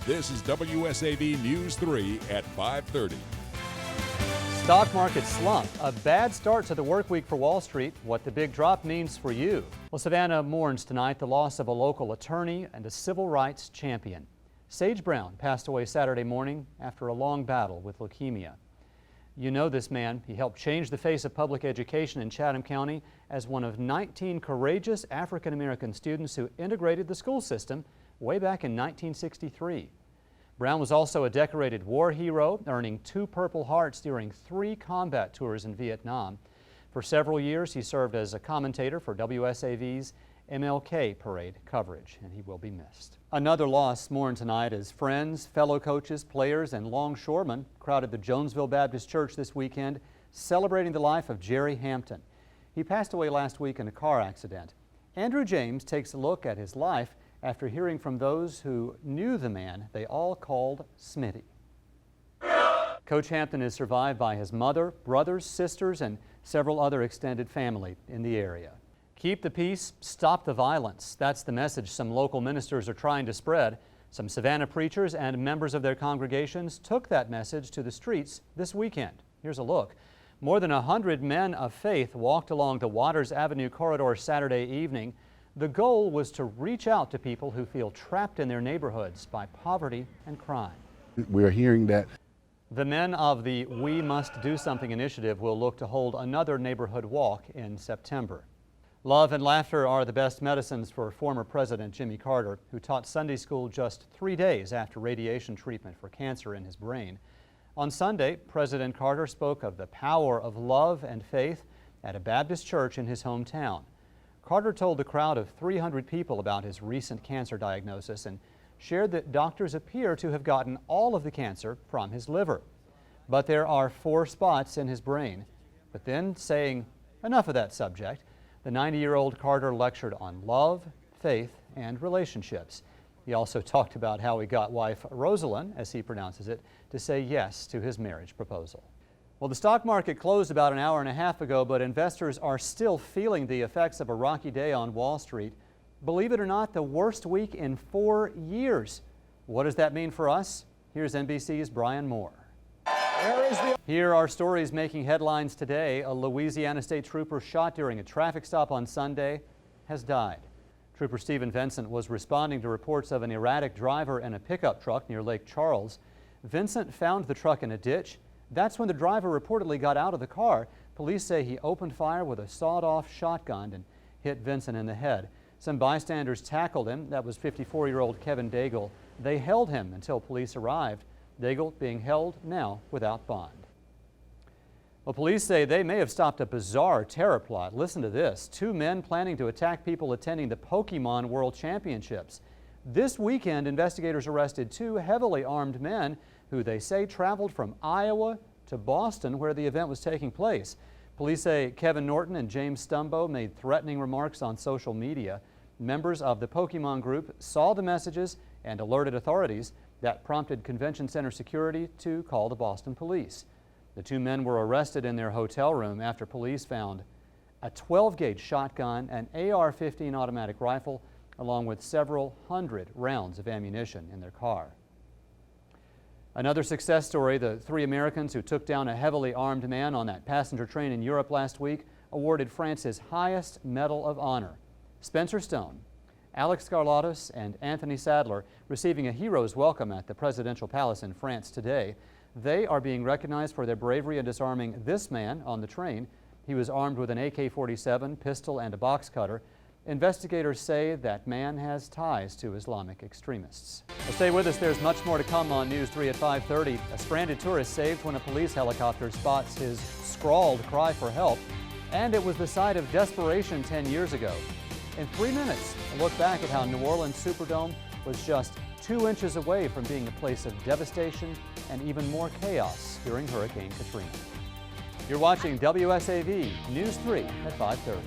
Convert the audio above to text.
This is WSAV News 3 at 5:30. Stock market slump, a bad start to the work week for Wall Street, what the big drop means for you. Well, Savannah mourns tonight the loss of a local attorney and a civil rights champion. Sage Brown passed away Saturday morning after a long battle with leukemia. You know this man. He helped change the face of public education in Chatham County as one of 19 courageous African-American students who integrated the school system way back in 1963. Brown was also a decorated war hero, earning 2 Purple Hearts during 3 combat tours in Vietnam. For several years, he served as a commentator for WSAV's MLK parade coverage, and he will be missed. Another loss mourned tonight as friends, fellow coaches, players, and longshoremen crowded the Jonesville Baptist Church this weekend, celebrating the life of Jerry Hampton. He passed away last week in a car accident. Andrew James takes a look at his life after hearing from those who knew the man they all called Smitty. Coach Hampton is survived by his mother, brothers, sisters, and several other extended family in the area. Keep the peace, stop the violence. That's the message some local ministers are trying to spread. Some Savannah preachers and members of their congregations took that message to the streets this weekend. Here's a look. More than 100 men of faith walked along the Waters Avenue corridor Saturday evening. The goal was to reach out to people who feel trapped in their neighborhoods by poverty and crime. We're hearing that. The men of the We Must Do Something initiative will look to hold another neighborhood walk in September. Love and laughter are the best medicines for former President Jimmy Carter, who taught Sunday school just 3 days after radiation treatment for cancer in his brain. On Sunday, President Carter spoke of the power of love and faith at a Baptist church in his hometown. Carter told the crowd of 300 people about his recent cancer diagnosis and shared that doctors appear to have gotten all of the cancer from his liver. But there are 4 spots in his brain. But then, saying, enough of that subject, the 90-year-old Carter lectured on love, faith, and relationships. He also talked about how he got wife Rosalind, as he pronounces it, to say yes to his marriage proposal. Well, the stock market closed about an hour and a half ago, but investors are still feeling the effects of a rocky day on Wall Street. Believe it or not, the worst week in 4 years. What does that mean for us? Here's NBC's Brian Moore. Here are stories making headlines today. A Louisiana state trooper shot during a traffic stop on Sunday has died. Trooper Stephen Vincent was responding to reports of an erratic driver in a pickup truck near Lake Charles. Vincent found the truck in a ditch. That's when the driver reportedly got out of the car. Police say he opened fire with a sawed-off shotgun and hit Vincent in the head. Some bystanders tackled him. That was 54-year-old Kevin Daigle. They held him until police arrived. Daigle being held now without bond. Well, police say they may have stopped a bizarre terror plot. Listen to this. 2 men planning to attack people attending the Pokemon World Championships. This weekend, investigators arrested 2 heavily armed men who they say traveled from Iowa to Boston, where the event was taking place. Police say Kevin Norton and James Stumbo made threatening remarks on social media. Members of the Pokemon group saw the messages and alerted authorities. That prompted convention center security to call the Boston police. The 2 men were arrested in their hotel room after police found a 12-gauge shotgun, an AR-15 automatic rifle, along with several hundred rounds of ammunition in their car. Another success story, the 3 Americans who took down a heavily armed man on that passenger train in Europe last week awarded France's highest Medal of Honor. Spencer Stone, Alex Scarlatos, and Anthony Sadler receiving a hero's welcome at the presidential palace in France today. They are being recognized for their bravery in disarming this man on the train. He was armed with an AK-47, pistol, and a box cutter. Investigators say that man has ties to Islamic extremists. Well, stay with us. There's much more to come on News 3 at 5:30. A stranded tourist saved when a police helicopter spots his scrawled cry for help. And it was the site of desperation 10 years ago. In 3 minutes, a look back at how New Orleans Superdome was just 2 inches away from being a place of devastation and even more chaos during Hurricane Katrina. You're watching WSAV News 3 at 5:30.